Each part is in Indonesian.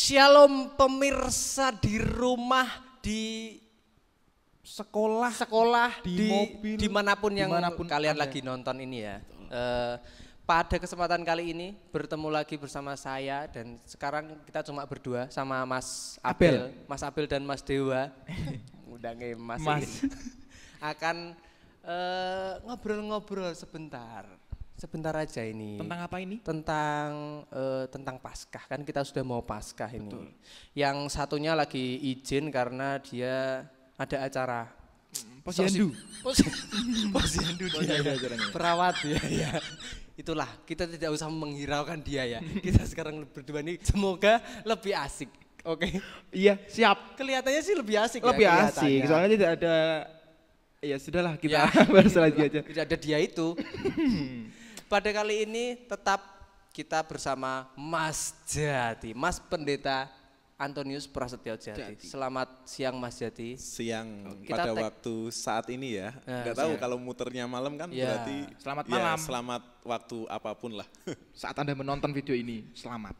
Shalom pemirsa di rumah, di sekolah, di mobil, dimanapun kalian ada. lagi nonton ini ya. Pada kesempatan kali ini bertemu lagi bersama saya dan sekarang kita cuma berdua sama Mas Abel dan Mas Dewa. Udah ngemas ini. Akan ngobrol-ngobrol sebentar aja ini. Tentang apa ini? Tentang Paskah, kan kita sudah mau Paskah ini. Betul. Yang satunya lagi izin karena dia ada acara. Posyandu. Posyandu dia. Perawat ya. Itulah, kita tidak usah menghiraukan dia ya. Kita sekarang berdua ini semoga lebih asik. Oke. Iya, siap. Kelihatannya sih lebih asik lebih ya. Lebih asik, soalnya tidak ada. Ya sudahlah, kita bahas lagi aja. Tidak ada dia itu. Pada kali ini tetap kita bersama Mas Jati, Mas Pendeta Antonius Prasetyo Jati. Selamat siang Mas Jati. Siang pada waktu saat ini ya. Nggak tahu kalau muternya malam kan berarti selamat malam. Selamat waktu apapun lah. Saat Anda menonton video ini, selamat.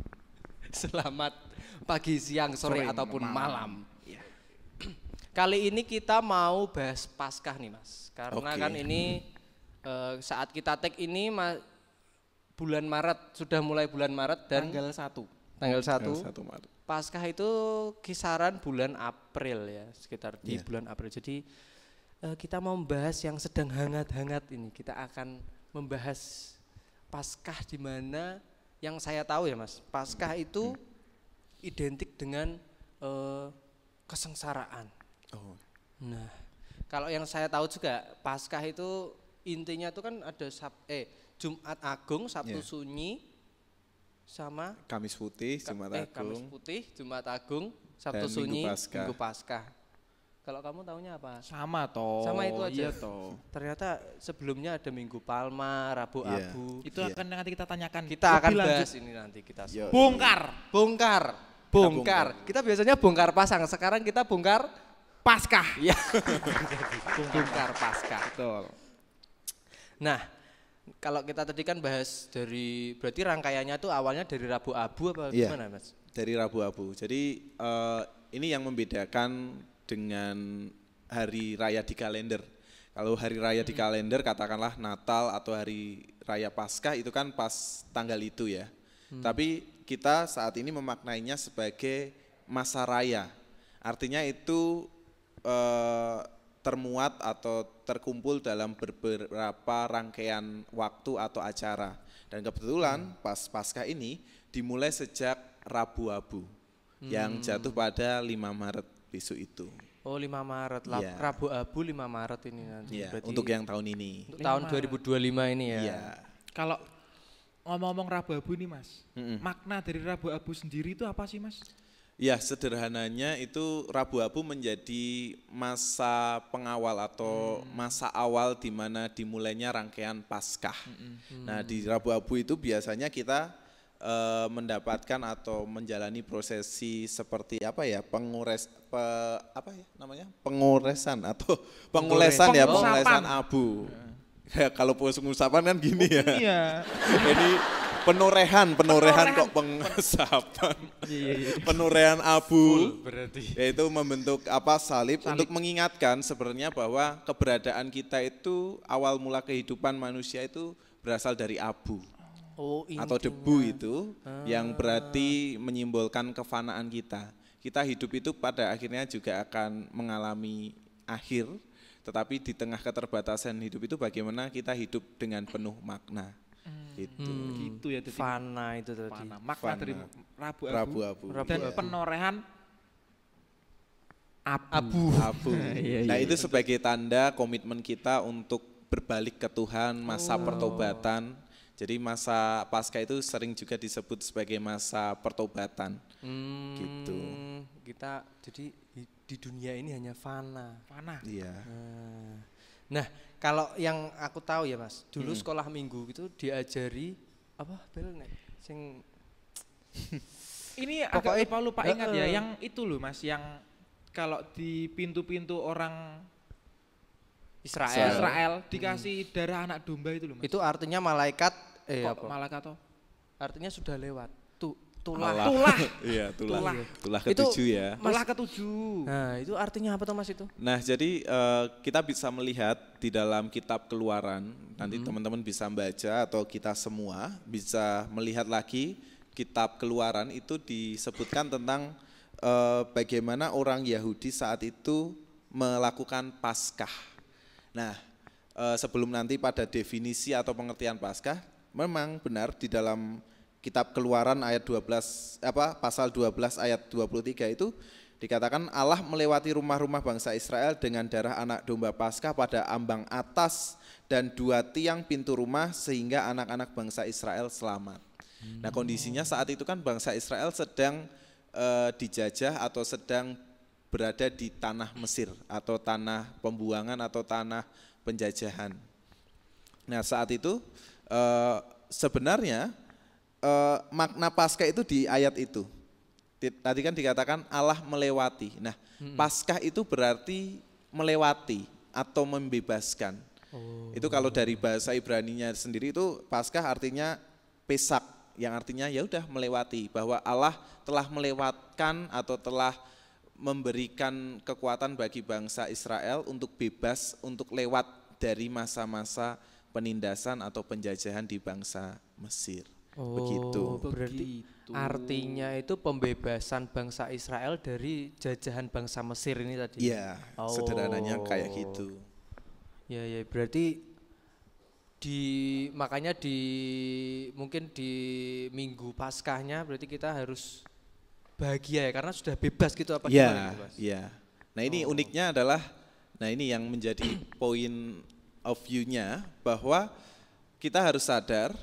Selamat pagi, siang, sore ataupun malam. Ya. Kali ini kita mau bahas Paskah nih Mas. Karena kan ini saat kita tag ini bulan Maret, sudah mulai bulan Maret dan tanggal 1 Maret. Paskah itu kisaran bulan April ya, sekitar di bulan April. Jadi kita mau membahas yang sedang hangat-hangat ini. Kita akan membahas Paskah di mana yang saya tahu ya Mas, Paskah itu identik dengan kesengsaraan. Oh. Nah, kalau yang saya tahu juga Paskah itu intinya itu kan ada Jumat Agung, Sabtu Sunyi, sama Kamis Putih, Jumat Agung. Kamis Putih, Jumat Agung, Sabtu Sunyi, Minggu Paskah. Kalau kamu tahunya apa? Sama toh. Sama itu aja. Iya toh. Ternyata sebelumnya ada Minggu Palma, Rabu Abu. Itu akan nanti kita tanyakan. Kita akan bahas ini nanti kita. Bongkar. Kita biasanya bongkar pasang. Sekarang kita bongkar Paskah. Iya. Bongkar Paskah. Betul. Nah, kalau kita tadi kan bahas berarti rangkaiannya tuh awalnya dari Rabu Abu apa gimana Mas? Dari Rabu Abu. Jadi ini yang membedakan dengan hari raya di kalender. Kalau hari raya di kalender katakanlah Natal atau hari raya Paskah itu kan pas tanggal itu ya. Tapi kita saat ini memaknainya sebagai masa raya. Artinya itu termuat atau terkumpul dalam beberapa rangkaian waktu atau acara. Dan kebetulan pas Paskah ini dimulai sejak Rabu Abu yang jatuh pada 5 Maret besok itu. Oh 5 Maret, Rabu Abu 5 Maret ini nanti. Untuk yang tahun ini. Untuk tahun 2025 ini ya. Iya. Kalau ngomong-ngomong Rabu Abu ini Mas, makna dari Rabu Abu sendiri itu apa sih Mas? Ya sederhananya itu Rabu Abu menjadi masa pengawal atau masa awal di mana dimulainya rangkaian Paskah. Nah di Rabu Abu itu biasanya kita mendapatkan atau menjalani prosesi seperti pengulesan abu. Ya, kalau pengusapan kan gini ya. Iya. Ini penorehan kok pengesapan. Penorehan abu. Berarti. Yaitu membentuk salib untuk mengingatkan sebenarnya bahwa keberadaan kita itu awal mula kehidupan manusia itu berasal dari abu. Atau debu itu yang berarti menyimbolkan kefanaan kita. Kita hidup itu pada akhirnya juga akan mengalami akhir, tetapi di tengah keterbatasan hidup itu bagaimana kita hidup dengan penuh makna. Gitu ya. Fana itu tadi. Makna dari Rabu Abu. Dan penorehan abu. Nah itu sebagai tanda komitmen kita untuk berbalik ke Tuhan, masa pertobatan. Jadi masa Paskah itu sering juga disebut sebagai masa pertobatan. Gitu. Kita jadi di dunia ini hanya fana. Iya. Nah, kalau yang aku tahu ya Mas, dulu sekolah minggu itu diajari apa bel nek sing ini agak lupa ingat ya, yang itu loh Mas, yang kalau di pintu-pintu orang Israel dikasih darah anak domba itu loh Mas. Itu artinya malaikat malaikat toh? Artinya sudah lewat. Iya, tulah ketujuh ya. Tulah ketujuh. Nah, itu artinya apa tuh Mas itu? Nah, jadi kita bisa melihat di dalam kitab Keluaran, nanti teman-teman bisa membaca atau kita semua bisa melihat lagi kitab Keluaran itu disebutkan tentang bagaimana orang Yahudi saat itu melakukan Paskah. Nah, sebelum nanti pada definisi atau pengertian Paskah, memang benar di dalam kitab Keluaran ayat 12 pasal 12 ayat 23 itu dikatakan Allah melewati rumah-rumah bangsa Israel dengan darah anak domba Paskah pada ambang atas dan 2 tiang pintu rumah sehingga anak-anak bangsa Israel selamat. Nah, kondisinya saat itu kan bangsa Israel sedang dijajah atau sedang berada di tanah Mesir atau tanah pembuangan atau tanah penjajahan. Nah, saat itu sebenarnya makna Paskah itu di ayat itu. Tadi kan dikatakan Allah melewati. Nah, Paskah itu berarti melewati atau membebaskan. Itu kalau dari bahasa Ibraninya sendiri itu Paskah artinya Pesak, yang artinya ya udah melewati, bahwa Allah telah melewatkan atau telah memberikan kekuatan bagi bangsa Israel untuk bebas, untuk lewat dari masa-masa penindasan atau penjajahan di bangsa Mesir. Begitu. Berarti artinya itu pembebasan bangsa Israel dari jajahan bangsa Mesir ini tadi. Iya, sederhananya kayak gitu. Ya, berarti makanya mungkin di Minggu Paskahnya berarti kita harus bahagia ya karena sudah bebas gitu apa gimana gitu, Mas? Iya. Nah, ini uniknya adalah ini yang menjadi point of view-nya, bahwa kita harus sadar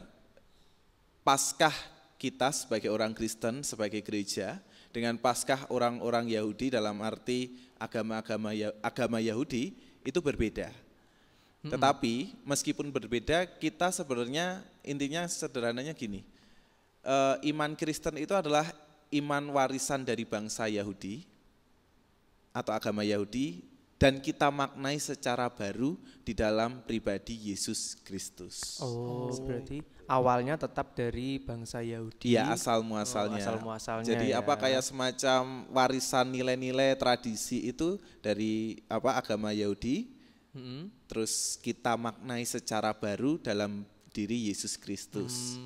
Paskah kita sebagai orang Kristen, sebagai gereja, dengan Paskah orang-orang Yahudi dalam arti agama Yahudi itu berbeda. Tetapi meskipun berbeda, kita sebenarnya intinya sederhananya gini, iman Kristen itu adalah iman warisan dari bangsa Yahudi atau agama Yahudi, dan kita maknai secara baru di dalam pribadi Yesus Kristus. Berarti awalnya tetap dari bangsa Yahudi. Iya, asal muasalnya. Jadi kayak semacam warisan nilai-nilai tradisi itu dari agama Yahudi. Terus kita maknai secara baru dalam diri Yesus Kristus.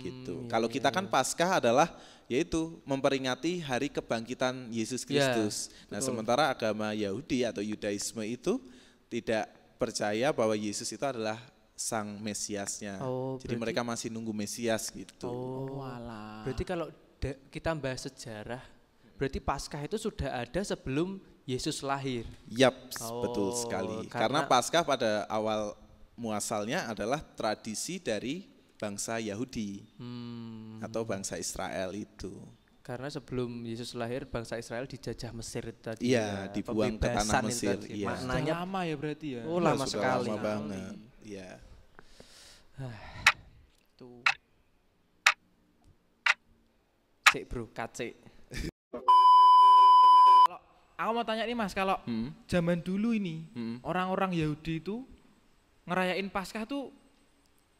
Gitu. Kalau kita kan Paskah adalah yaitu memperingati hari kebangkitan Yesus Kristus. Nah, sementara agama Yahudi atau Yudaisme itu tidak percaya bahwa Yesus itu adalah sang Mesiasnya. Jadi mereka masih nunggu Mesias gitu. Berarti kalau kita bahas sejarah, berarti Paskah itu sudah ada sebelum Yesus lahir. Yap, betul sekali. Karena Paskah pada awal muasalnya adalah tradisi dari bangsa Yahudi atau bangsa Israel itu. Karena sebelum Yesus lahir bangsa Israel dijajah Mesir tadi. Iya, dibuang ke tanah Mesir. Iya. Maknanya lama ya berarti ya. Lama sekali. Lama banget. Iya. Tuh. Cek bro, kacik. Aku mau tanya nih Mas, kalau zaman dulu ini orang-orang Yahudi itu ngerayain Paskah tuh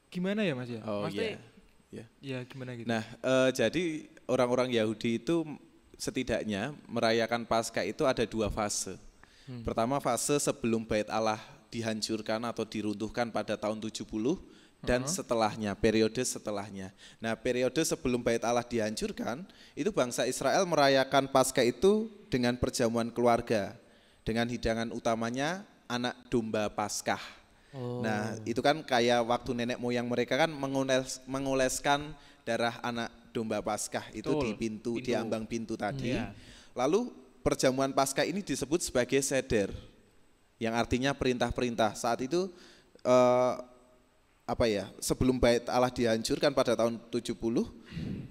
gimana ya Mas ya? Maksudnya, ya gimana gitu? Nah, jadi orang-orang Yahudi itu setidaknya merayakan Paskah itu ada 2 fase. Pertama fase sebelum Bait Allah dihancurkan atau diruntuhkan pada tahun 70 dan setelahnya, periode setelahnya. Nah, periode sebelum Bait Allah dihancurkan, itu bangsa Israel merayakan Paskah itu dengan perjamuan keluarga, dengan hidangan utamanya anak domba Paskah. Nah, itu kan kayak waktu nenek moyang mereka kan mengoleskan darah anak domba Paskah itu di pintu, di ambang pintu tadi. Lalu perjamuan Paskah ini disebut sebagai seder, yang artinya perintah-perintah. Saat itu sebelum Bait Allah dihancurkan pada tahun 70,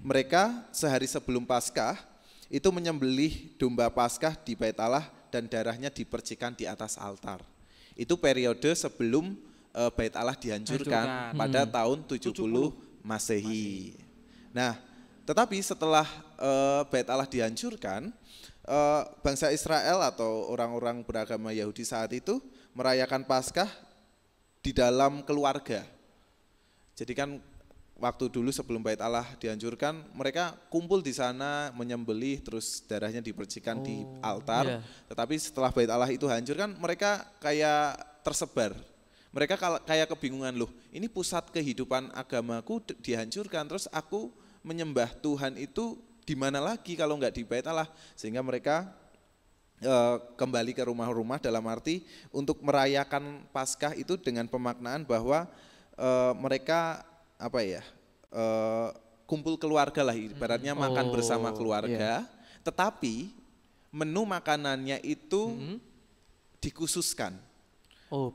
mereka sehari sebelum Paskah itu menyembelih domba Paskah di Bait Allah dan darahnya dipercikan di atas altar. Itu periode sebelum Bait Allah dihancurkan pada tahun 70 Masehi. Nah, tetapi setelah Bait Allah dihancurkan, bangsa Israel atau orang-orang beragama Yahudi saat itu merayakan Paskah di dalam keluarga. Jadi kan waktu dulu sebelum Bait Allah dihancurkan, mereka kumpul di sana menyembelih, terus darahnya dipercikan di altar. Tetapi setelah Bait Allah itu hancur kan mereka kayak tersebar. Mereka kayak kebingungan, loh ini pusat kehidupan agamaku dihancurkan, terus aku menyembah Tuhan itu di mana lagi kalau nggak di Bait Allah. Sehingga mereka kembali ke rumah-rumah, dalam arti untuk merayakan Paskah itu dengan pemaknaan bahwa mereka kumpul keluarga lah, ibaratnya makan bersama keluarga, tetapi menu makanannya itu dikhususkan.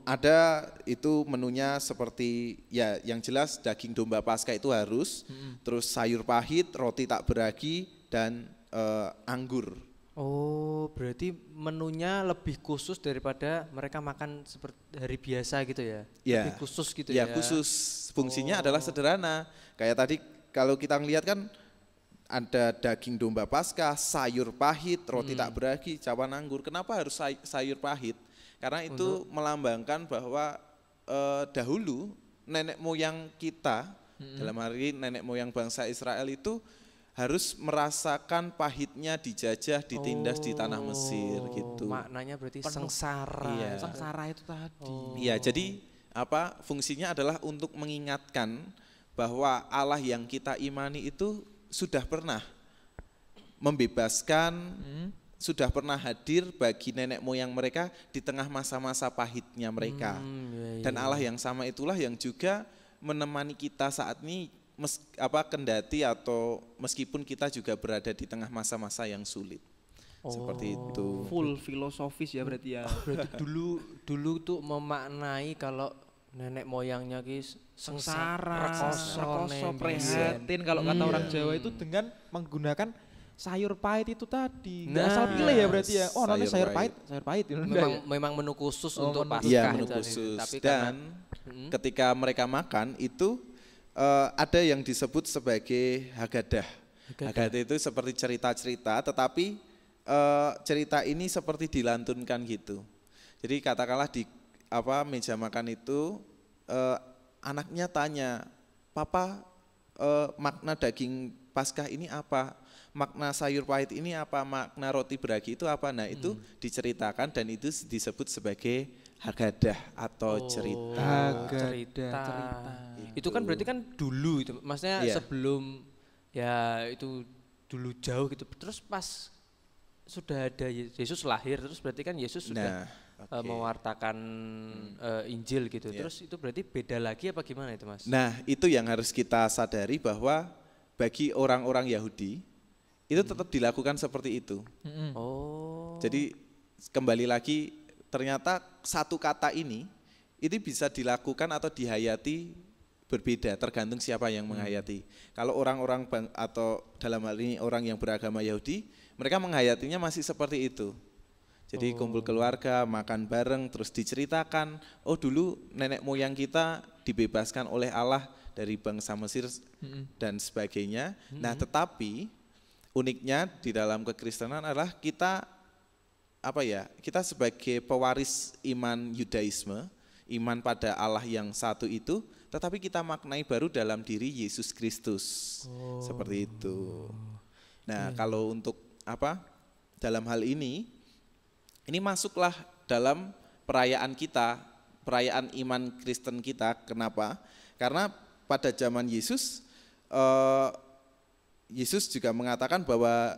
Ada itu menunya seperti ya yang jelas daging domba Paskah itu harus, terus sayur pahit, roti tak beragi dan anggur. Oh, berarti menunya lebih khusus daripada mereka makan seperti hari biasa gitu ya? Lebih khusus gitu ya? Ya khusus, fungsinya adalah sederhana. Kayak tadi kalau kita ngelihat kan ada daging domba Paskah, sayur pahit, roti tak beragi, cawan anggur. Kenapa harus sayur pahit? Karena itu melambangkan bahwa dahulu nenek moyang kita, dalam hal ini nenek moyang bangsa Israel itu harus merasakan pahitnya dijajah, ditindas di tanah Mesir gitu. Maknanya berarti sengsara. Iya. Sengsara itu tadi. Iya, jadi fungsinya adalah untuk mengingatkan bahwa Allah yang kita imani itu sudah pernah membebaskan, sudah pernah hadir bagi nenek moyang mereka di tengah masa-masa pahitnya mereka. Dan Allah yang sama itulah yang juga menemani kita saat ini, kendati atau meskipun kita juga berada di tengah masa-masa yang sulit. Seperti itu. Full filosofis ya berarti ya. Berarti dulu tuh memaknai kalau nenek moyangnya sengsara, rekoso, prihatin kalau kata orang Jawa itu dengan menggunakan sayur pahit itu tadi. Nggak asal pilih ya berarti ya. Oh, namanya sayur pahit. Memang menu khusus untuk Paskah. Iya, menu khusus. Tapi dan ketika mereka makan itu ada yang disebut sebagai Hagadah. Hagadah itu seperti cerita-cerita, tetapi cerita ini seperti dilantunkan gitu. Jadi katakanlah di meja makan itu anaknya tanya, "Papa, makna daging Paskah ini apa? Makna sayur pahit ini apa? Makna roti beragi itu apa?" Nah, itu diceritakan dan itu disebut sebagai Hagadah atau cerita. Itu kan berarti kan dulu itu, maksudnya sebelum ya itu dulu jauh gitu. Terus pas sudah ada Yesus lahir, terus berarti kan Yesus sudah mewartakan Injil gitu. Terus itu berarti beda lagi apa gimana itu, Mas? Nah, itu yang harus kita sadari bahwa bagi orang-orang Yahudi itu tetap dilakukan seperti itu. Jadi kembali lagi, ternyata satu kata ini itu bisa dilakukan atau dihayati berbeda, tergantung siapa yang menghayati. Kalau orang-orang atau dalam hal ini orang yang beragama Yahudi, mereka menghayatinya masih seperti itu. Jadi kumpul keluarga, makan bareng, terus diceritakan, oh dulu nenek moyang kita dibebaskan oleh Allah dari bangsa Mesir dan sebagainya. Nah, tetapi uniknya di dalam kekristenan adalah kita kita sebagai pewaris iman Yudaisme, iman pada Allah yang satu itu, tetapi kita maknai baru dalam diri Yesus Kristus. Seperti itu. Nah, kalau untuk dalam hal ini masuklah dalam perayaan kita, perayaan iman Kristen kita. Kenapa? Karena pada zaman Yesus, Yesus juga mengatakan bahwa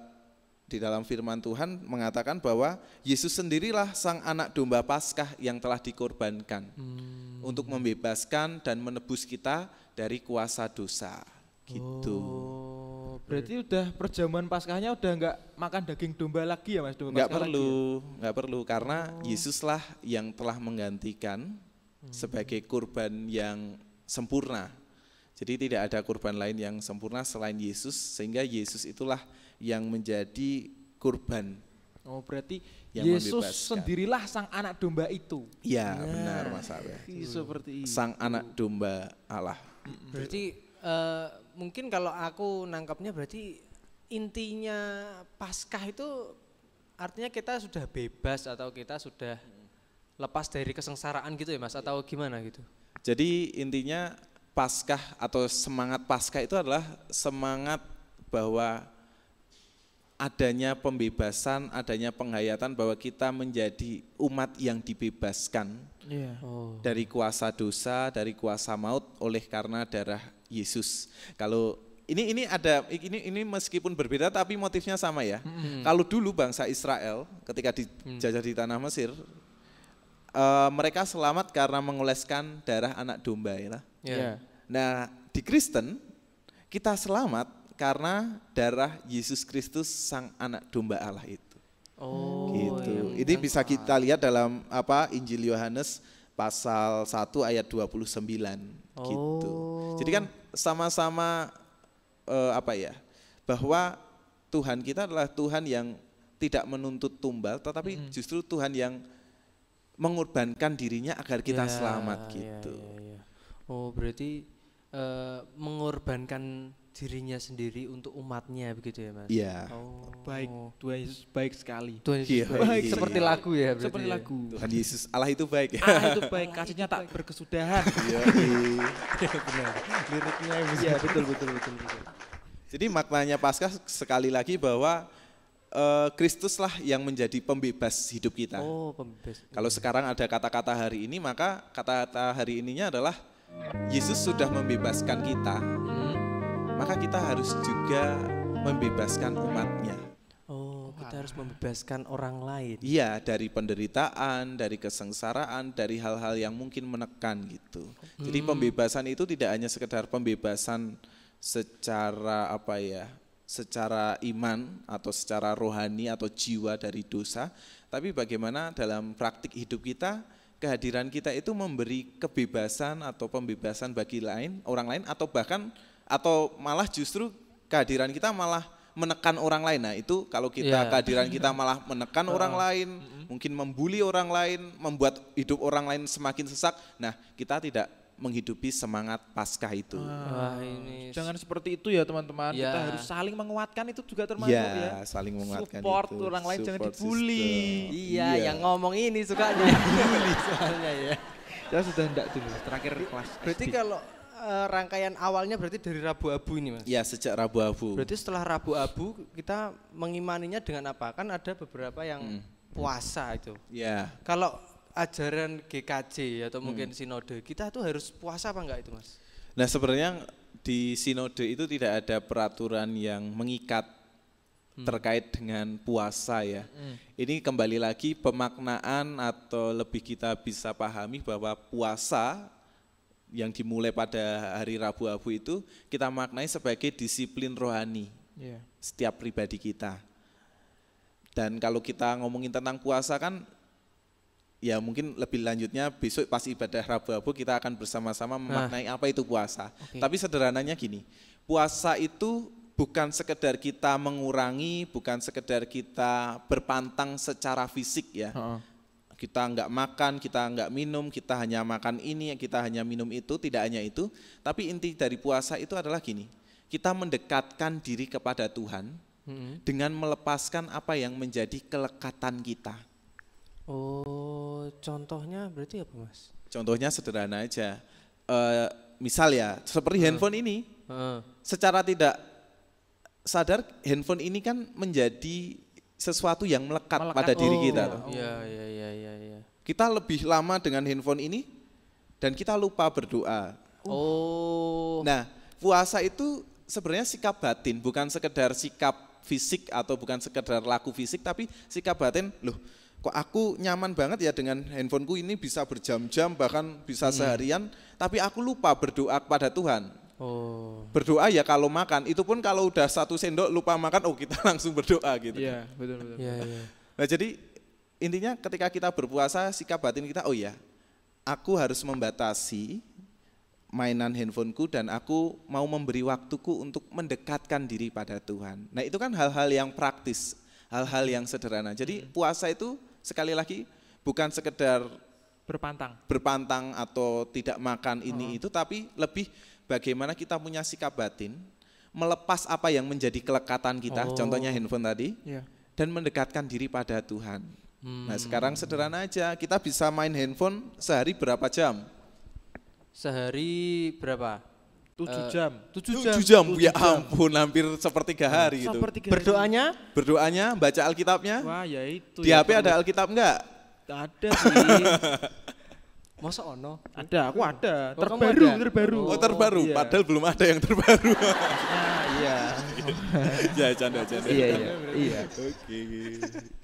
di dalam firman Tuhan mengatakan bahwa Yesus sendirilah sang anak domba Paskah yang telah dikorbankan untuk membebaskan dan menebus kita dari kuasa dosa. Gitu. Berarti udah perjamuan Paskahnya udah nggak makan daging domba lagi ya, Mas? Nggak perlu karena Yesuslah yang telah menggantikan sebagai kurban yang sempurna. Jadi tidak ada kurban lain yang sempurna selain Yesus, sehingga Yesus itulah yang menjadi kurban. Oh, berarti Yesus sendirilah sang anak domba itu. Iya, benar Mas Abe. Seperti itu. Sang anak domba Allah. Berarti mungkin kalau aku nangkapnya berarti intinya Paskah itu artinya kita sudah bebas atau kita sudah lepas dari kesengsaraan gitu ya, Mas, atau gimana gitu? Jadi intinya Paskah atau semangat Paskah itu adalah semangat bahwa adanya pembebasan, adanya penghayatan bahwa kita menjadi umat yang dibebaskan dari kuasa dosa, dari kuasa maut oleh karena darah Yesus. Kalau ini meskipun berbeda tapi motifnya sama ya. Kalau dulu bangsa Israel ketika dijajah di tanah Mesir, mereka selamat karena mengoleskan darah anak domba ya. Nah, di Kristen kita selamat karena darah Yesus Kristus sang anak domba Allah itu. Gitu. Ini bisa kita lihat dalam Injil Yohanes pasal 1 ayat 29 gitu. Jadi kan sama-sama bahwa Tuhan kita adalah Tuhan yang tidak menuntut tumbal, tetapi justru Tuhan yang mengorbankan dirinya agar kita selamat gitu. Oh, berarti mengorbankan dirinya sendiri untuk umatnya begitu ya Mas? Iya. Baik, Tuhan Yesus baik sekali. Tuhan Yesus baik. Seperti lagu ya berarti. Seperti lagu. Tuhan Yesus, Allah itu baik ya. Allah itu baik, kasihnya tak berkesudahan. Iya. Benar. Liriknya iya betul. Jadi maknanya Paskah sekali lagi bahwa Kristuslah yang menjadi pembebas hidup kita. Pembebas. Kalau sekarang ada kata-kata hari ini, maka kata-kata hari ininya adalah Yesus sudah membebaskan kita. Maka kita harus juga membebaskan umatnya. Kita harus membebaskan orang lain. Iya, dari penderitaan, dari kesengsaraan, dari hal-hal yang mungkin menekan gitu. Jadi pembebasan itu tidak hanya sekedar pembebasan secara secara iman atau secara rohani atau jiwa dari dosa, tapi bagaimana dalam praktik hidup kita, kehadiran kita itu memberi kebebasan atau pembebasan bagi orang lain atau malah justru kehadiran kita malah menekan orang lain. Nah itu kalau kehadiran kita malah menekan orang lain, mungkin membuli orang lain, membuat hidup orang lain semakin sesak, nah kita tidak menghidupi semangat Paskah itu. Jangan seperti itu ya teman-teman, kita harus saling menguatkan, itu juga termasuk ya. Saling menguatkan support itu. Orang lain, jangan dibully. Iya, yang ngomong ini sukanya dibully soalnya ya. Ya sudah enggak dulu, terakhir kelas. Berarti kalau rangkaian awalnya berarti dari Rabu Abu ini Mas? Iya, sejak Rabu Abu. Berarti setelah Rabu Abu kita mengimaninya dengan apa? Kan ada beberapa yang puasa itu. Iya. Kalau ajaran GKJ atau mungkin sinode, kita tuh harus puasa apa enggak itu Mas? Nah sebenarnya di sinode itu tidak ada peraturan yang mengikat terkait dengan puasa ya. Ini kembali lagi pemaknaan atau lebih kita bisa pahami bahwa puasa yang dimulai pada hari Rabu Abu itu kita maknai sebagai disiplin rohani setiap pribadi kita. Dan kalau kita ngomongin tentang puasa kan ya mungkin lebih lanjutnya besok pas ibadah Rabu Abu kita akan bersama-sama memaknai apa itu puasa. Tapi sederhananya gini, puasa itu bukan sekedar kita mengurangi, bukan sekedar kita berpantang secara fisik ya. Kita enggak makan, kita enggak minum, kita hanya makan ini, kita hanya minum itu, tidak hanya itu. Tapi inti dari puasa itu adalah gini, kita mendekatkan diri kepada Tuhan dengan melepaskan apa yang menjadi kelekatan kita. Contohnya berarti apa Mas? Contohnya sederhana aja, misal ya seperti handphone ini, secara tidak sadar handphone ini kan menjadi sesuatu yang melekat pada diri kita. Iya. Kita lebih lama dengan handphone ini dan kita lupa berdoa. Nah, puasa itu sebenarnya sikap batin, bukan sekedar sikap fisik atau bukan sekedar laku fisik, tapi sikap batin. Loh, kok aku nyaman banget ya dengan handphoneku ini bisa berjam-jam bahkan bisa seharian, tapi aku lupa berdoa kepada Tuhan. Berdoa ya kalau makan, itu pun kalau udah 1 sendok lupa makan, kita langsung berdoa gitu. Iya, betul. Nah jadi intinya ketika kita berpuasa, sikap batin kita, aku harus membatasi mainan handphoneku dan aku mau memberi waktuku untuk mendekatkan diri pada Tuhan. Nah itu kan hal-hal yang praktis, hal-hal yang sederhana. Jadi puasa itu sekali lagi bukan sekedar berpantang atau tidak makan ini itu, tapi lebih bagaimana kita punya sikap batin, melepas apa yang menjadi kelekatan kita, contohnya handphone tadi, dan mendekatkan diri pada Tuhan. Nah sekarang sederhana aja, kita bisa main handphone sehari berapa jam? Sehari berapa? 7 jam. 7 jam. Ya ampun, hampir sepertiga hari gitu. Berdoanya, baca Alkitabnya. Wah, ya itu. Di HP ada Alkitab enggak? Ada sih. Masa ono? Ada, aku ada. Terbaru. Oh, terbaru. Iya. Padahal belum ada yang terbaru. Iya. Ya, canda. Iya. Oke.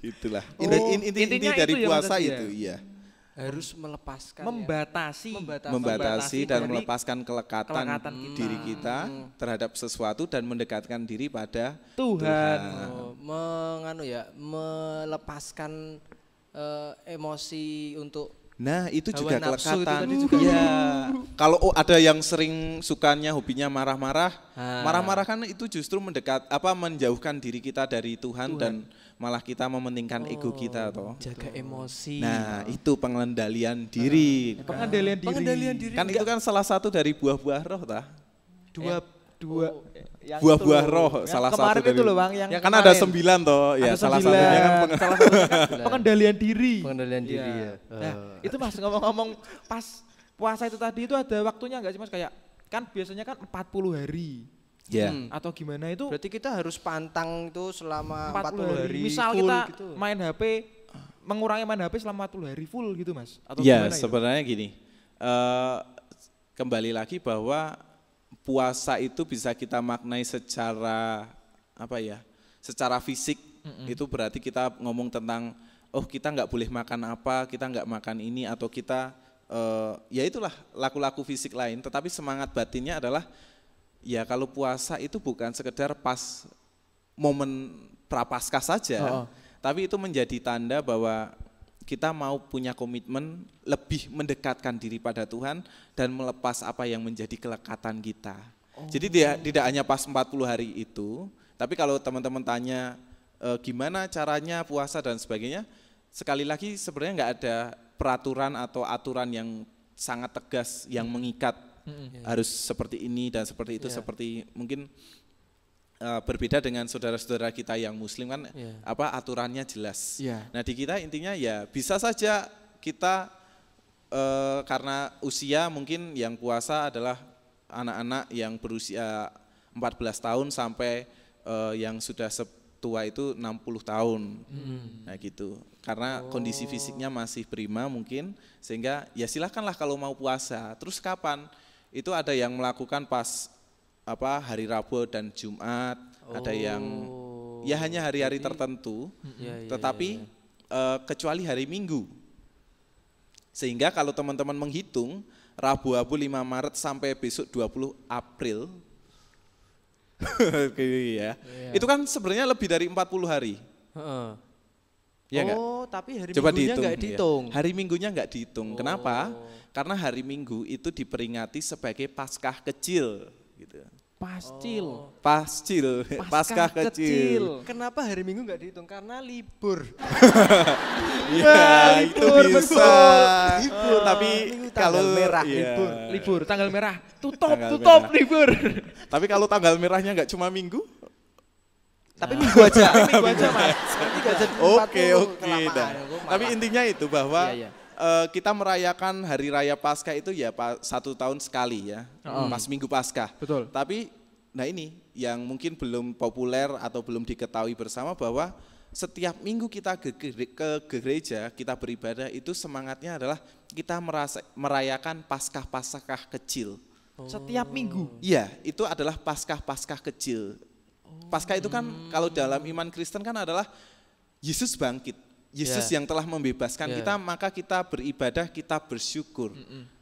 Gitulah. Inti Intinya dari itu puasa ya, itu, iya. Harus melepaskan membatasi dan melepaskan kelekatan diri kita terhadap sesuatu dan mendekatkan diri pada Tuhan. Melepaskan emosi untuk itu juga kelekatan. Ya. Kalau ada yang sering sukanya hobinya marah-marah, marah-marah kan itu justru menjauhkan diri kita dari Tuhan. Dan malah kita mementingkan ego kita toh. Jaga emosi. Nah, itu pengendalian diri. Pengendalian diri. Kan itu kan salah satu dari buah-buah roh tah? Buah-buah roh salah satu dari. Itu loh Bang, yang kan ada 9 toh. Ya, salah satunya kan pengendalian diri. Pengendalian diri ya. Nah, itu Mas ngomong-ngomong pas puasa itu tadi itu ada waktunya enggak sih Mas, kayak kan biasanya kan 40 hari. Atau gimana itu? Berarti kita harus pantang itu selama 40 hari. Misal full kita gitu. main HP, mengurangi main HP selama 40 hari full gitu Mas? Atau ya sebenarnya gini, kembali lagi bahwa puasa itu bisa kita maknai secara secara fisik. Itu berarti kita ngomong tentang kita nggak boleh makan apa, kita nggak makan ini, atau kita ya itulah laku-laku fisik lain. Tetapi semangat batinnya adalah ya kalau puasa itu bukan sekedar pas momen prapaskah saja, tapi itu menjadi tanda bahwa kita mau punya komitmen lebih mendekatkan diri pada Tuhan dan melepas apa yang menjadi kelekatan kita. Jadi tidak hanya pas 40 hari itu, tapi kalau teman-teman tanya gimana caranya puasa dan sebagainya, sekali lagi sebenarnya nggak ada peraturan atau aturan yang sangat tegas yang mengikat. Harus seperti ini dan seperti itu, seperti mungkin berbeda dengan saudara-saudara kita yang muslim kan, aturannya jelas. Nah, di kita intinya ya bisa saja kita karena usia mungkin yang puasa adalah anak-anak yang berusia 14 tahun sampai yang sudah tua itu 60 tahun. Nah gitu. Karena kondisi fisiknya masih prima mungkin, sehingga ya silahkanlah kalau mau puasa. Terus kapan? Itu ada yang melakukan pas hari Rabu dan Jumat, ada yang ya hanya hari-hari tertentu, tetapi kecuali hari Minggu. Sehingga kalau teman-teman menghitung Rabu-Rabu 5 Maret sampai besok 20 April, itu kan sebenarnya lebih dari 40 hari. Ya tapi hari Coba Minggunya nggak dihitung. Ya. Hari Minggunya nggak dihitung. Kenapa? Karena hari Minggu itu diperingati sebagai Paskah kecil, gitu. Paskah kecil. Kenapa hari Minggu nggak dihitung? Karena libur. Ya, itu bisa. Libur. Tapi kalau merah, libur tanggal merah, tutup libur. Tapi kalau tanggal merahnya nggak cuma Minggu? Tapi Minggu aja, Mas. Oke. Tapi intinya itu bahwa kita merayakan hari raya Paskah itu ya 1 tahun sekali ya, pas Minggu Paskah. Betul. Tapi nah ini yang mungkin belum populer atau belum diketahui bersama, bahwa setiap minggu kita ke gereja, kita beribadah, itu semangatnya adalah kita merayakan Paskah kecil. Setiap minggu? Iya, itu adalah Paskah kecil. Paskah itu kan kalau dalam iman Kristen kan adalah Yesus bangkit. Yesus yang telah membebaskan kita, maka kita beribadah, kita bersyukur.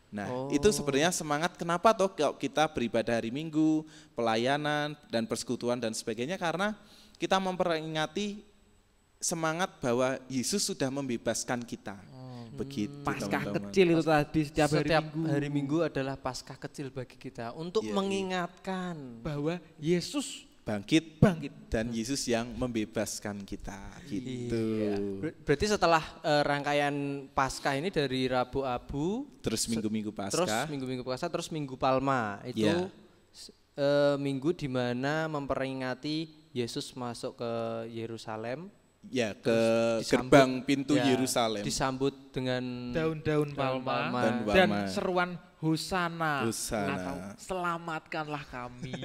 Nah, itu sebenarnya semangat kenapa toh kita beribadah hari Minggu, pelayanan dan persekutuan dan sebagainya, karena kita memperingati semangat bahwa Yesus sudah membebaskan kita. Begitu. Paskah kecil itu tadi, setiap hari Minggu adalah Paskah kecil bagi kita untuk mengingatkan bahwa Yesus bangkit dan Yesus yang membebaskan kita, gitu. Berarti setelah rangkaian Paskah ini dari Rabu Abu, terus Minggu Paskah, terus Minggu Palma, itu minggu di mana memperingati Yesus masuk ke Yerusalem ya ke gerbang pintu Yerusalem. Disambut dengan daun-daun palma dan seruan Hosana atau selamatkanlah kami.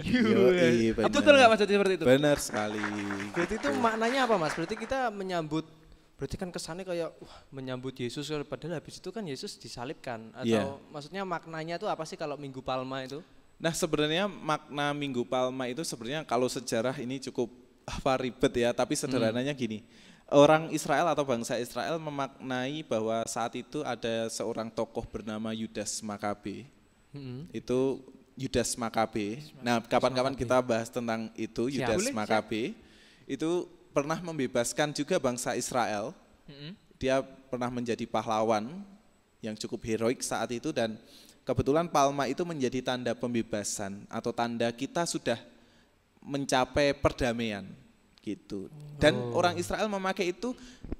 Betul nggak Mas seperti itu? Benar sekali. Berarti itu maknanya apa Mas? Berarti kita menyambut, berarti kan kesannya kayak menyambut Yesus, padahal habis itu kan Yesus disalibkan. Atau maksudnya maknanya itu apa sih kalau Minggu Palma itu? Nah sebenarnya makna Minggu Palma itu sebenarnya kalau sejarah ini cukup ribet ya, tapi sederhananya gini, orang Israel atau bangsa Israel memaknai bahwa saat itu ada seorang tokoh bernama Yudas Makabe, itu Yudas Makabe. Nah kapan-kapan kita bahas tentang itu, Yudas Makabe, itu pernah membebaskan juga bangsa Israel, dia pernah menjadi pahlawan yang cukup heroik saat itu dan kebetulan palma itu menjadi tanda pembebasan atau tanda kita sudah mencapai perdamaian gitu. Dan orang Israel memakai itu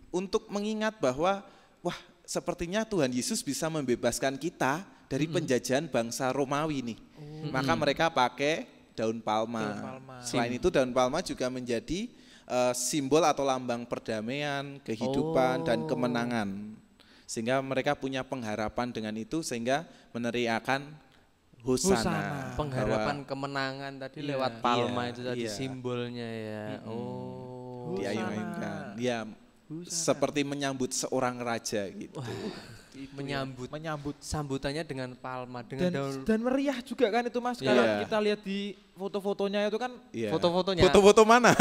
untuk mengingat bahwa wah sepertinya Tuhan Yesus bisa membebaskan kita dari penjajahan bangsa Romawi nih. Maka mereka pakai daun palma. Selain itu daun palma juga menjadi simbol atau lambang perdamaian, kehidupan dan kemenangan. Sehingga mereka punya pengharapan dengan itu sehingga meneriakan Hosana. Pengharapan kemenangan tadi lewat palma itu tadi simbolnya ya. Diayun-ayunkan. Ya seperti menyambut seorang raja gitu. Menyambut sambutannya dengan palma, dengan daun. Dan meriah juga kan itu Mas. Kalau kita lihat di foto-fotonya itu kan foto-fotonya. Foto-foto mana?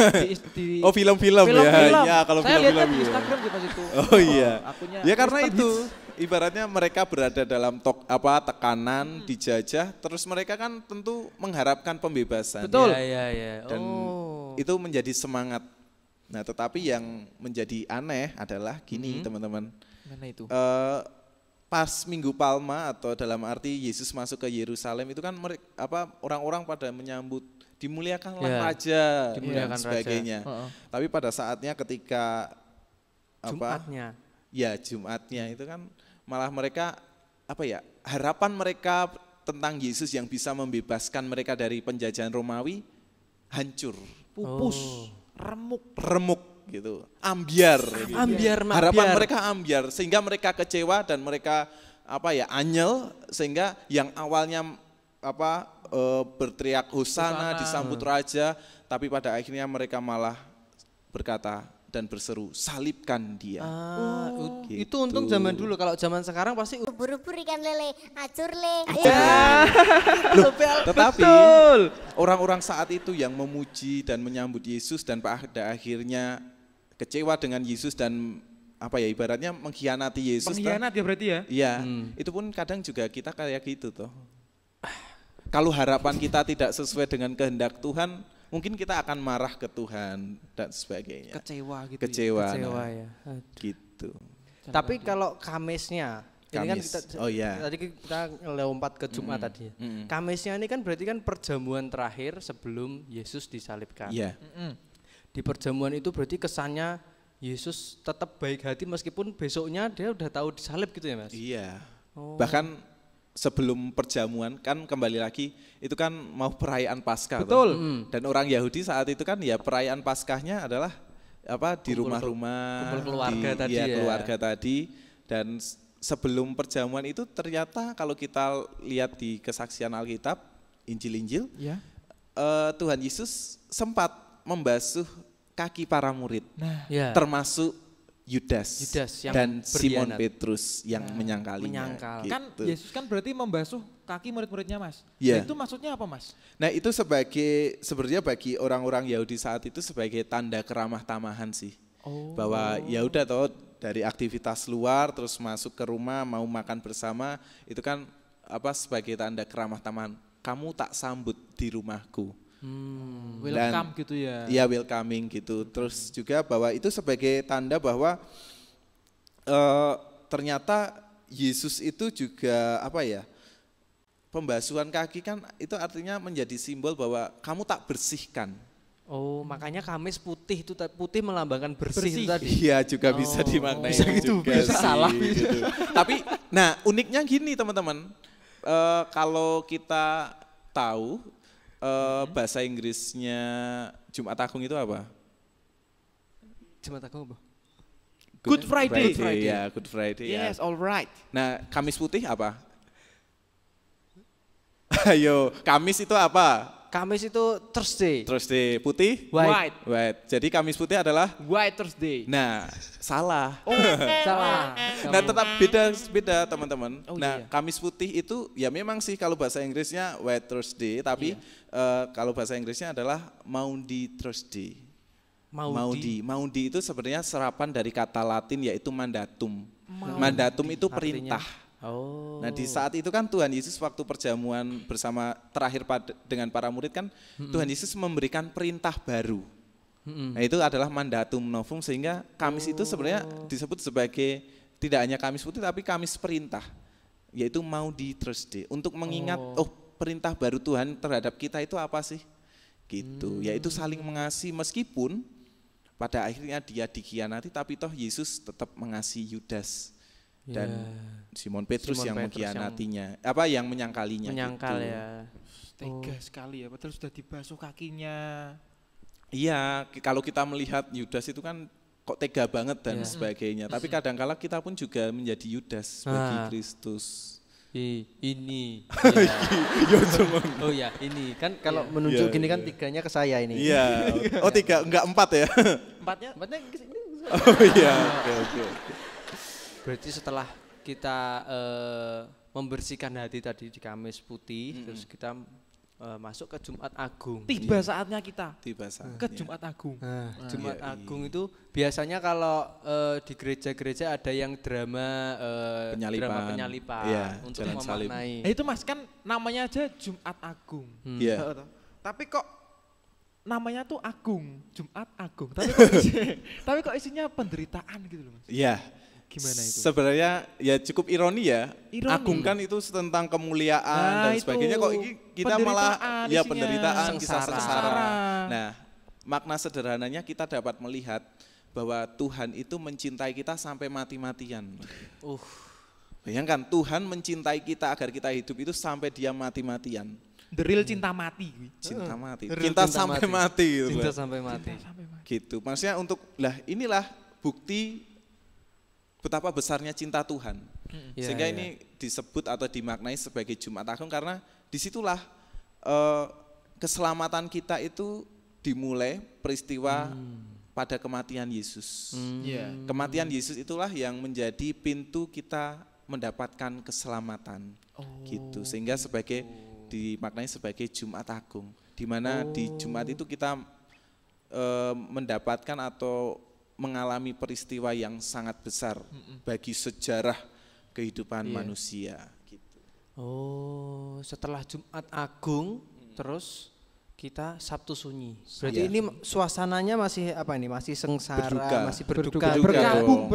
Oh film-film ya. Ya kalau film-film. Saya lihat di Instagram di pas itu. Oh iya. Ya karena itu ibaratnya mereka berada dalam tekanan, dijajah, terus mereka kan tentu mengharapkan pembebasan. Betul. Dan itu menjadi semangat. Nah, tetapi yang menjadi aneh adalah gini, teman-teman. Mana itu? Pas Minggu Palma atau dalam arti Yesus masuk ke Yerusalem itu kan orang-orang pada menyambut dimuliakanlah raja dan sebagainya. Tapi pada saatnya ketika Jumatnya itu kan malah mereka harapan mereka tentang Yesus yang bisa membebaskan mereka dari penjajahan Romawi hancur, pupus, remuk gitu, ambiar. Harapan mereka ambiar sehingga mereka kecewa dan mereka anyel sehingga yang awalnya berteriak Hosana disambut raja, tapi pada akhirnya mereka malah berkata dan berseru salibkan dia. Gitu. Itu untung zaman dulu, kalau zaman sekarang pasti buru-buru ikan lele, acur le. Tetapi orang-orang saat itu yang memuji dan menyambut Yesus dan pada akhirnya kecewa dengan Yesus dan ibaratnya mengkhianati Yesus. Pengkhianat ya berarti ya? Iya, itu pun kadang juga kita kayak gitu toh. Kalau harapan kita tidak sesuai dengan kehendak Tuhan, mungkin kita akan marah ke Tuhan dan sebagainya. Kecewa gitu. Kecewa ya. Gitu. Tapi kalau Kamisnya, ini kan tadi kita lompat ke Jumat tadi. Kamisnya ini kan berarti kan perjamuan terakhir sebelum Yesus disalibkan. Iya. Di perjamuan itu berarti kesannya Yesus tetap baik hati meskipun besoknya dia udah tahu disalib gitu ya Mas? Iya. Bahkan sebelum perjamuan kan kembali lagi itu kan mau perayaan Paskah. Betul. Dan orang Yahudi saat itu kan ya perayaan Paskahnya adalah di rumah-rumah, keluarga tadi keluarga tadi. Dan sebelum perjamuan itu ternyata kalau kita lihat di kesaksian Alkitab, Injil-Injil, Tuhan Yesus sempat membasuh kaki para murid, termasuk Yudas dan Simon Petrus yang menyangkalinya. Gitu. Kan Yesus kan berarti membasuh kaki murid-muridnya Mas. Nah, itu maksudnya apa Mas? Nah itu sebenarnya bagi orang-orang Yahudi saat itu sebagai tanda keramah tamahan sih. Bahwa ya udah toh dari aktivitas luar terus masuk ke rumah mau makan bersama itu kan sebagai tanda keramah tamahan. Kamu tak sambut di rumahku. Welcome gitu ya. Iya welcoming gitu. Terus juga bahwa itu sebagai tanda bahwa ternyata Yesus itu juga pembasuhan kaki kan itu artinya menjadi simbol bahwa kamu tak bersihkan. Makanya Kamis putih itu putih melambangkan bersih. Itu tadi. Iya juga bisa dimaknai. Bisa gitu, bisa salah. Gitu. Tapi uniknya gini teman-teman, kalau kita tahu bahasa Inggrisnya Jumat Agung itu apa? Jumat Agung apa? Good Friday. Ya, Good Friday. Yes, alright. Nah, Kamis Putih apa? Ayo, Kamis itu apa? Kamis itu Thursday. Thursday, putih? White. Jadi Kamis Putih adalah? White Thursday. Nah, salah. Oh, salah. Nah, tetap beda teman-teman. Nah, iya. Kamis Putih itu ya memang sih kalau bahasa Inggrisnya White Thursday, tapi kalau bahasa Inggrisnya adalah Maundy Thursday. Maundy itu sebenarnya serapan dari kata Latin yaitu mandatum. Mandatum itu perintah. Nah di saat itu kan Tuhan Yesus waktu perjamuan bersama terakhir dengan para murid kan Tuhan Yesus memberikan perintah baru. Nah itu adalah mandatum novum sehingga Kamis itu sebenarnya disebut sebagai tidak hanya Kamis Putih tapi Kamis perintah. Yaitu Maundy Thursday untuk mengingat perintah baru Tuhan terhadap kita itu apa sih? Gitu, yaitu saling mengasihi meskipun pada akhirnya dia dikhianati tapi toh Yesus tetap mengasihi Yudas dan Simon Petrus yang mengkhianatinya, yang menyangkalinya. Menyangkal gitu. ya. Tega sekali ya, padahal sudah dibasuh kakinya. Iya, kalau kita melihat Yudas itu kan kok tega banget dan sebagainya. Tapi kadang-kala kita pun juga menjadi Yudas bagi Kristus. Ini oh ya ini kan kalau menunjuk gini kan tiganya ke saya ini. Iya. Oh 3 enggak 4 ya? Empatnya ke sini. Oh iya. Oke. Berarti setelah kita membersihkan hati tadi di Kamis Putih, terus kita masuk ke Jumat Agung. Tiba saatnya kita ke Jumat Agung. Jumat Agung itu biasanya kalau di gereja-gereja ada yang drama penyalipan untuk memaknai. Itu Mas kan namanya aja Jumat Agung. Tapi kok namanya tuh Agung, Jumat Agung. Tapi kok isinya penderitaan gitu loh Mas. Iya. Gimana itu? Sebenarnya ya cukup ironi ya. Agung kan itu tentang kemuliaan dan sebagainya. Kok ini kita malah penderitaan, kisah sengsara. Nah, makna sederhananya kita dapat melihat bahwa Tuhan itu mencintai kita sampai mati-matian. Bayangkan Tuhan mencintai kita agar kita hidup itu sampai dia mati-matian. The real cinta mati. Cinta mati. Cinta sampai mati gitu. Cinta sampai mati. Gitu. Maksudnya inilah bukti betapa besarnya cinta Tuhan. Sehingga ini disebut atau dimaknai sebagai Jumat Agung karena disitulah keselamatan kita itu dimulai peristiwa pada kematian Yesus. Kematian Yesus itulah yang menjadi pintu kita mendapatkan keselamatan. Gitu. Sehingga dimaknai sebagai Jumat Agung. Di mana di Jumat itu kita mendapatkan atau mengalami peristiwa yang sangat besar bagi sejarah kehidupan manusia. Gitu. Setelah Jumat Agung, terus kita Sabtu Sunyi. Berarti ini suasananya masih apa ini? Masih sengsara, masih berduka. Berkabung.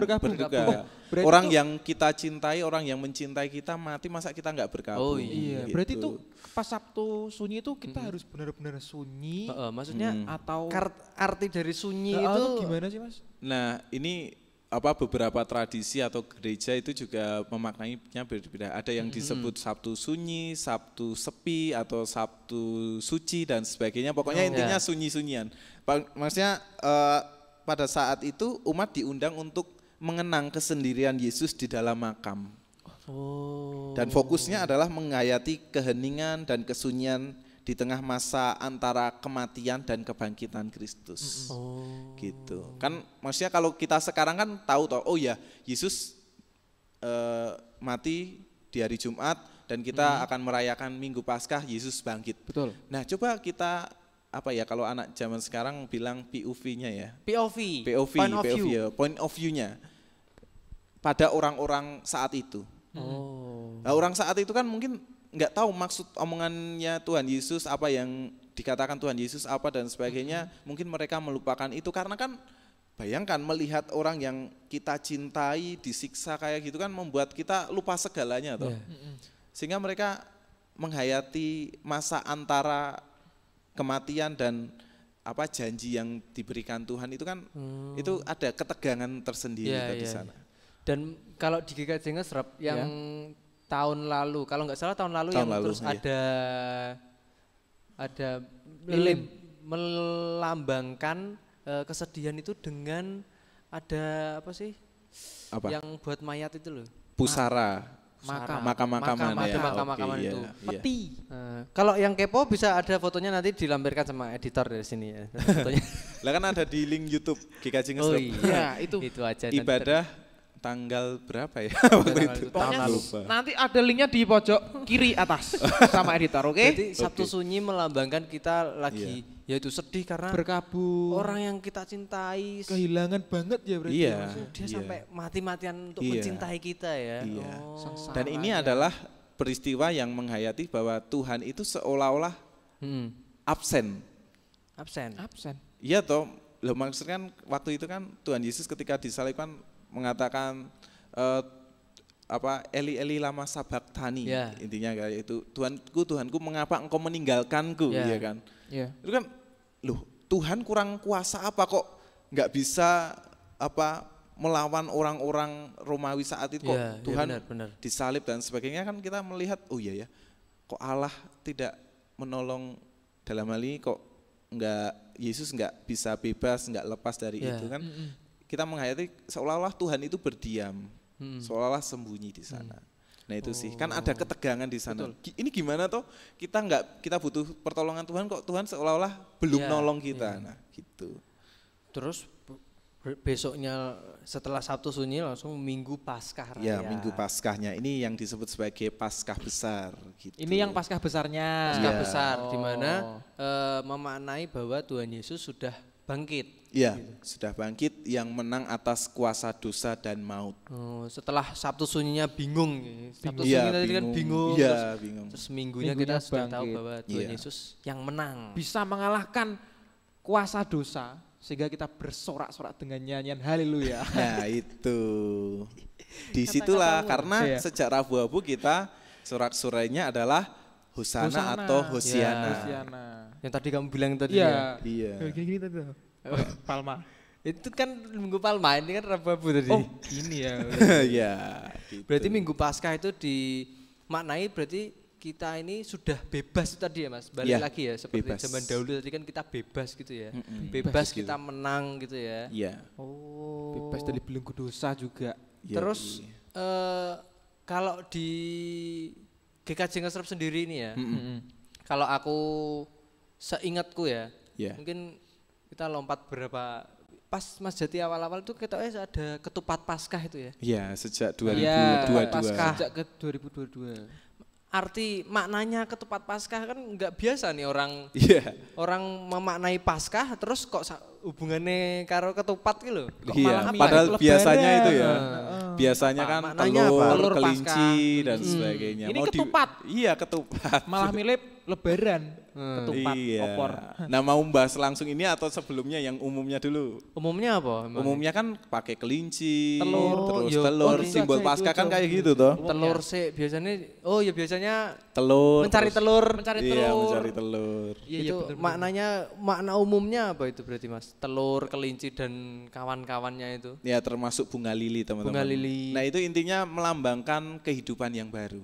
Orang yang kita cintai, orang yang mencintai kita mati, masa kita nggak berkabung? Iya. Gitu. Berarti itu pas Sabtu Sunyi itu kita harus benar-benar sunyi. Maksudnya atau arti dari sunyi itu gimana sih Mas? Nah ini beberapa tradisi atau gereja itu juga memaknainya berbeda. Ada yang disebut Sabtu Sunyi, Sabtu Sepi atau Sabtu Suci dan sebagainya. Pokoknya intinya sunyi-sunyian. Maksudnya pada saat itu umat diundang untuk mengenang kesendirian Yesus di dalam makam. Dan fokusnya adalah menghayati keheningan dan kesunyian di tengah masa antara kematian dan kebangkitan Kristus. Gitu. Kan maksudnya kalau kita sekarang kan tahu Yesus mati di hari Jumat dan kita akan merayakan Minggu Paskah Yesus bangkit. Betul. Nah, coba kita kalau anak zaman sekarang bilang POV-nya ya. POV point of view-nya pada orang-orang saat itu. Nah, orang saat itu kan mungkin nggak tahu maksud omongannya Tuhan Yesus, apa yang dikatakan Tuhan Yesus apa dan sebagainya. Mungkin mereka melupakan itu karena kan bayangkan melihat orang yang kita cintai disiksa kayak gitu kan membuat kita lupa segalanya toh. Sehingga mereka menghayati masa antara kematian dan janji yang diberikan Tuhan itu kan itu ada ketegangan tersendiri di sana. Dan kalau di GKJ Ngesrep yang tahun lalu, kalau nggak salah tahun lalu terus ada melambangkan kesedihan itu dengan ada apa sih? Apa? Yang buat mayat itu loh. Pusara. Makam-makaman ada ya. makam-makaman Okay, itu. Peti. Kalau yang kepo bisa ada fotonya nanti dilampirkan sama editor dari sini ya. Fotonya. Lah kan ada di link YouTube GKJ Ngeslep. Oh iya, itu aja. Ibadah tanggal berapa ya waktu itu? Pokoknya nanti ada linknya di pojok kiri atas sama editor, oke? Jadi Sabtu Sunyi melambangkan kita lagi yaitu sedih karena berkabung. Orang yang kita cintai kehilangan banget ya berarti. Iya. Dia sampai mati-matian untuk mencintai kita ya. Iya. Dan ini adalah peristiwa yang menghayati bahwa Tuhan itu seolah-olah absen. Iya toh, loh maksudnya kan waktu itu kan Tuhan Yesus ketika disalibkan mengatakan Eli Eli lama sabachthani, intinya kayak itu, Tuhanku mengapa engkau meninggalkanku, ya kan? Itu kan, loh Tuhan kurang kuasa apa kok nggak bisa melawan orang-orang Romawi saat itu kok Tuhan benar. Disalib dan sebagainya, kan kita melihat oh iya ya, kok Allah tidak menolong dalam hal ini, kok Yesus nggak bisa bebas, nggak lepas dari itu kan? Kita menghayati seolah-olah Tuhan itu berdiam, seolah-olah sembunyi di sana. Nah itu sih, kan ada ketegangan di sana. Ini gimana toh kita butuh pertolongan Tuhan, kok Tuhan seolah-olah belum nolong kita. Nah gitu. Terus besoknya setelah Sabtu Sunyi langsung Minggu Paskah Raya. Ya, Minggu Paskahnya ini yang disebut sebagai Paskah Besar gitu. Ini yang Paskah besarnya. Paskah besar di mana memaknai bahwa Tuhan Yesus sudah bangkit. Iya, sudah bangkit yang menang atas kuasa dosa dan maut. Setelah Sabtu Sunyinya bingung. Sabtu Sunyi tadi kan bingung. Iya, bingung. Terus minggunya kita sudah tahu bahwa Tuhan Yesus yang menang. Bisa mengalahkan kuasa dosa sehingga kita bersorak-sorak dengan nyanyian haleluya. Nah itu. Disitulah karena sejak Rabu-Abu kita sorak-sorainya adalah Hosana atau Hosiana. Yang tadi kamu bilang tadi ya. Iya. Gini tadi. Palma. Itu kan Minggu Palma, ini kan Rabu tadi. Oh, ini ya. Iya. Gitu. Berarti Minggu Paskah itu dimaknai berarti kita ini sudah bebas tadi ya Mas. Balik lagi ya seperti bebas. Zaman dahulu tadi kan kita bebas gitu ya. Bebas kita gitu. Menang gitu ya. Iya. Oh. Bebas dari belenggu dosa juga. Ya, terus kalau di GKJ Ngeslep sendiri ini ya. Kalau aku seingatku ya. Mungkin kita lompat berapa pas Mas Jati awal-awal itu kita ada ketupat Paskah itu ya. Iya, sejak 2022. Paskah. Sejak ke 2022. Arti maknanya ketupat Paskah kan nggak biasa nih orang memaknai Paskah terus kok hubungannya karo ketupat gitu loh. Padahal biasanya itu ya. Biasanya kan telur kelinci dan sebagainya. Ini ketupat. Iya, ketupat. Malah milih lebaran. Ketupat opor. Nah mau bahas langsung ini atau sebelumnya yang umumnya dulu? Umumnya apa? Umumnya kan pakai kelinci, telur, telur, simbol Paskah kan kayak gitu toh. Telur sih biasanya telur. Mencari telur. Iya, mencari telur. Itu makna umumnya apa itu berarti Mas? Telur, kelinci dan kawan-kawannya itu. Ya termasuk bunga lili teman-teman. Bunga lili. Nah itu intinya melambangkan kehidupan yang baru.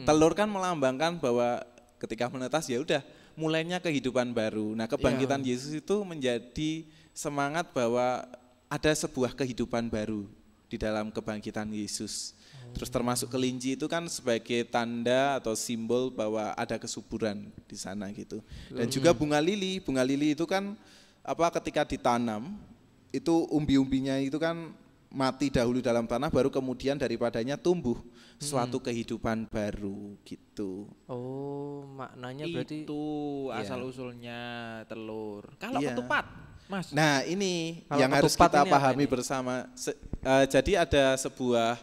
Telur kan melambangkan bahwa ketika menetas ya udah mulainya kehidupan baru. Nah kebangkitan Yesus itu menjadi semangat bahwa ada sebuah kehidupan baru di dalam kebangkitan Yesus. Terus termasuk kelinci itu kan sebagai tanda atau simbol bahwa ada kesuburan di sana gitu. Dan juga bunga lili itu kan ketika ditanam itu umbi-umbinya itu kan mati dahulu dalam tanah baru kemudian daripadanya tumbuh suatu kehidupan baru gitu. Oh, maknanya berarti itu asal usulnya telur. Kalau ketupat, Mas. Nah, ini yang harus kita pahami bersama. Jadi ada sebuah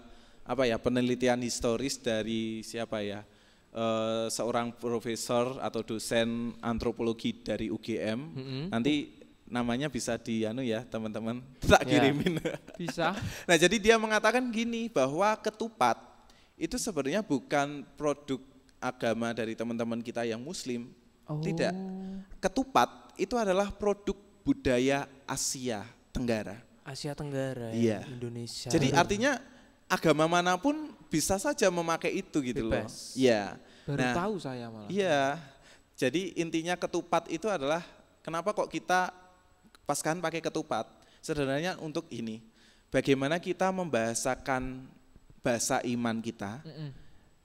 penelitian historis dari seorang profesor atau dosen antropologi dari UGM. Nanti namanya bisa teman-teman tak kirimin. Bisa. Nah jadi dia mengatakan gini bahwa ketupat itu sebenarnya bukan produk agama dari teman-teman kita yang Muslim. Tidak. Ketupat itu adalah produk budaya Asia Tenggara. Asia Tenggara ya, Indonesia. Jadi artinya agama manapun bisa saja memakai itu gitu loh. Iya. Baru tahu saya malah. Iya. Jadi intinya ketupat itu adalah kenapa kok kita Paskahan pakai ketupat, sebenarnya untuk ini, bagaimana kita membahasakan bahasa iman kita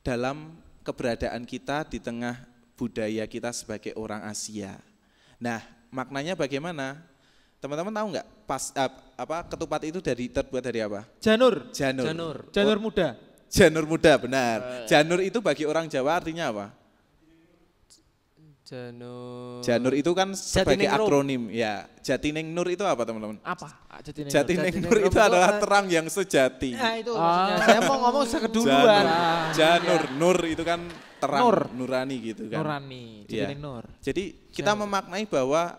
dalam keberadaan kita di tengah budaya kita sebagai orang Asia. Nah, maknanya bagaimana? Teman-teman tahu nggak? Ketupat itu terbuat dari apa? Janur. Janur muda. Janur muda, benar. Janur itu bagi orang Jawa artinya apa? Janur itu kan sebagai akronim ya. Jatinengnur itu apa teman-teman? Apa? Jatinengnur itu adalah terang yang sejati. Nah itu maksudnya. Saya mau ngomong sekeduluan. Janur, nur itu kan terang, nurani gitu kan. Nurani, Jatinengnur. Jadi kita memaknai bahwa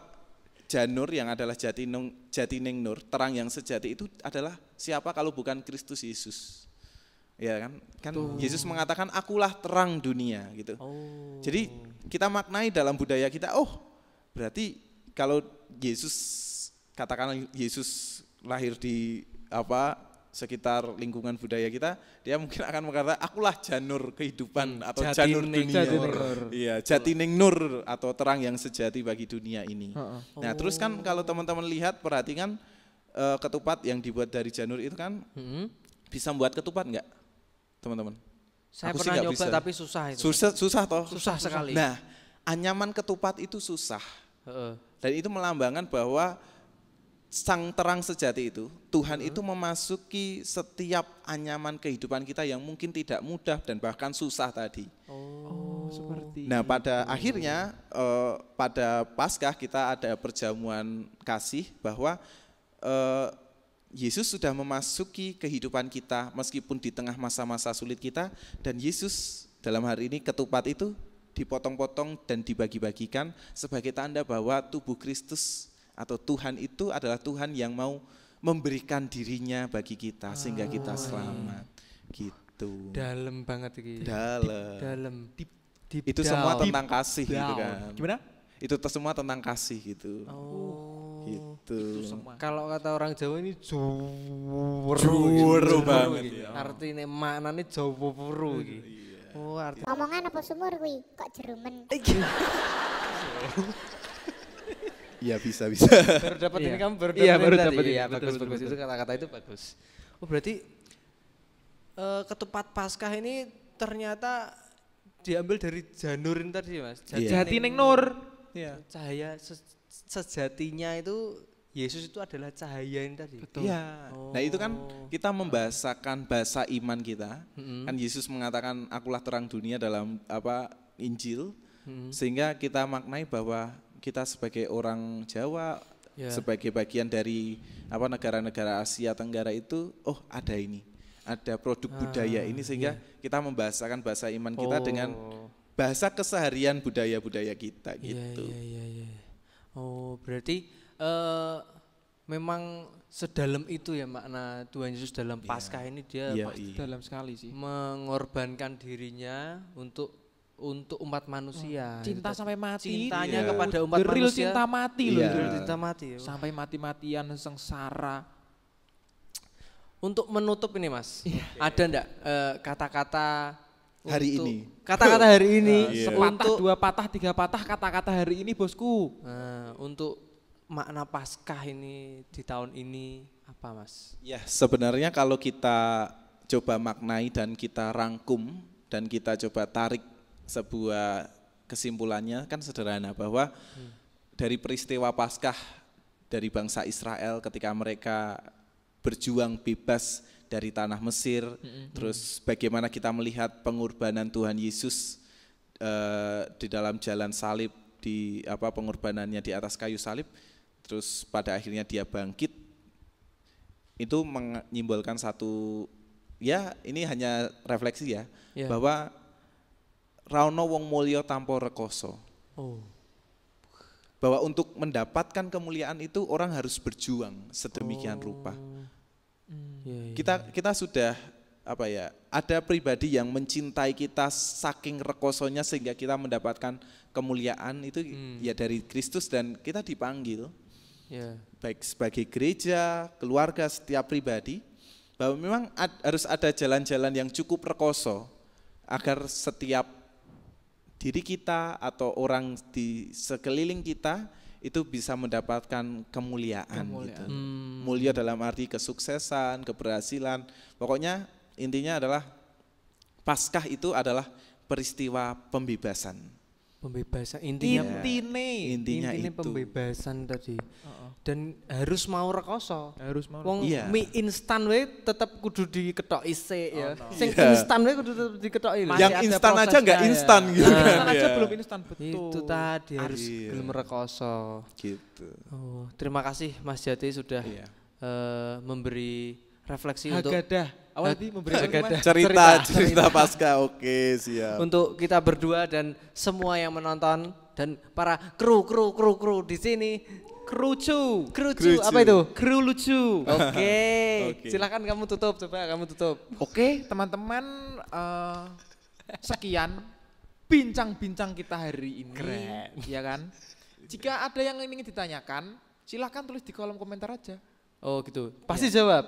janur yang adalah Jatinengnur, terang yang sejati itu adalah siapa kalau bukan Kristus Yesus. Ya kan Yesus mengatakan akulah terang dunia gitu. Jadi kita maknai dalam budaya kita, berarti kalau katakanlah Yesus lahir di sekitar lingkungan budaya kita, dia mungkin akan berkata akulah janur kehidupan atau janur dunia. Iya, Jatinengnur atau terang yang sejati bagi dunia ini. Nah, terus kan kalau teman-teman lihat perhatikan ketupat yang dibuat dari janur itu kan bisa membuat ketupat enggak? Teman-teman. Saya pernah nyoba bisa. Tapi susah itu. Susah toh? Susah sekali. Nah, anyaman ketupat itu susah. Dan itu melambangkan bahwa sang terang sejati itu, Tuhan itu memasuki setiap anyaman kehidupan kita yang mungkin tidak mudah dan bahkan susah tadi. Seperti. Nah, pada akhirnya pada Paskah kita ada perjamuan kasih bahwa Yesus sudah memasuki kehidupan kita meskipun di tengah masa-masa sulit kita, dan Yesus dalam hari ini ketupat itu dipotong-potong dan dibagi-bagikan sebagai tanda bahwa tubuh Kristus atau Tuhan itu adalah Tuhan yang mau memberikan dirinya bagi kita sehingga kita selamat gitu. Dalam banget ini. Dalam. Itu semua tentang kasih gitu kan. Gimana? Itu semua tentang kasih gitu. Gitu. Kalau kata orang Jawa ini juru banget. Artinya maknanya Jawa puru gitu. Omongan apa sumur kuwi kok jerumen. Iya bisa. Baru dapat ini kamu baru dapat ini. Iya bagus itu kata-kata itu bagus. Berarti ketupat Paskah ini ternyata diambil dari janur ini tadi Mas. Jatinengnur. Iya. Cahaya sejatinya itu Yesus itu adalah cahaya ini tadi. Betul. Ya. Nah itu kan kita membahasakan bahasa iman kita. Kan Yesus mengatakan akulah terang dunia dalam Injil. Sehingga kita maknai bahwa kita sebagai orang Jawa, sebagai bagian dari negara-negara Asia Tenggara itu, ada ini, ada produk budaya ini sehingga kita membahasakan bahasa iman kita dengan bahasa keseharian budaya-budaya kita gitu. Iya. Berarti memang sedalam itu ya makna Tuhan Yesus dalam Paskah ini dia dalam sekali sih. Mengorbankan dirinya untuk umat manusia. Cinta sampai mati. Cintanya kepada umat manusia. Cinta mati loh. Cinta mati. Sampai mati-matian sengsara. Untuk menutup ini Mas, ada enggak kata-kata hari ini? Kata-kata hari ini. Sepatah, dua patah, tiga patah kata-kata hari ini bosku. Untuk makna Paskah ini di tahun ini apa Mas? Ya sebenarnya kalau kita coba maknai dan kita rangkum dan kita coba tarik sebuah kesimpulannya kan sederhana bahwa dari peristiwa Paskah dari bangsa Israel ketika mereka berjuang bebas dari tanah Mesir, terus bagaimana kita melihat pengorbanan Tuhan Yesus di dalam jalan salib, di pengorbanannya di atas kayu salib, terus pada akhirnya dia bangkit, itu menyimbolkan satu, ini hanya refleksi bahwa Rauno wong mulya tanpa rekoso. Bahwa untuk mendapatkan kemuliaan itu orang harus berjuang sedemikian rupa. Kita sudah ada pribadi yang mencintai kita saking rekosonya sehingga kita mendapatkan kemuliaan itu dari Kristus, dan kita dipanggil baik sebagai gereja, keluarga, setiap pribadi bahwa memang harus ada jalan-jalan yang cukup rekoso agar setiap diri kita atau orang di sekeliling kita itu bisa mendapatkan kemuliaan. Gitu. mulia dalam arti kesuksesan, keberhasilan. Pokoknya intinya adalah Paskah itu adalah peristiwa pembebasan. Pembebasan intinya itu pembebasan tadi. Dan harus mau rekoso. Wong mie instan we tetep kudu diketok isik ya. Sing instan we kudu tetep diketok ilmu. Yang instan aja enggak instan gitu kan. Instan aja belum instan, betul. Itu tadi harus belum rekoso. Gitu. Oh, terima kasih Mas Jati sudah memberi refleksi untuk cerita Paskah. Oke, siap. Untuk kita berdua dan semua yang menonton dan para kru di sini. Kru apa itu? Kru lucu. Oke. Silakan kamu tutup, coba kamu tutup. Oke, teman-teman, sekian bincang-bincang kita hari ini. Keren. Ya kan? Jika ada yang ingin ditanyakan, silakan tulis di kolom komentar aja. Oh gitu. Pasti jawab.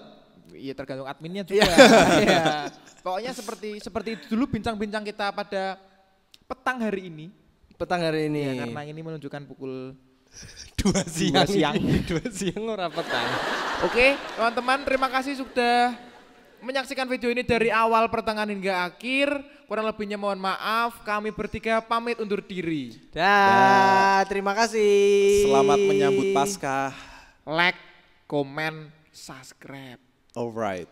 Iya, tergantung adminnya juga. Ya. Pokoknya seperti itu dulu bincang-bincang kita pada petang hari ini. Ya, karena ini menunjukkan pukul 2 siang ora petang. Oke, teman-teman, terima kasih sudah menyaksikan video ini dari awal pertengahan hingga akhir. Kurang lebihnya mohon maaf. Kami bertiga pamit undur diri. Terima kasih. Selamat menyambut Paskah. Like, comment, subscribe. Alright.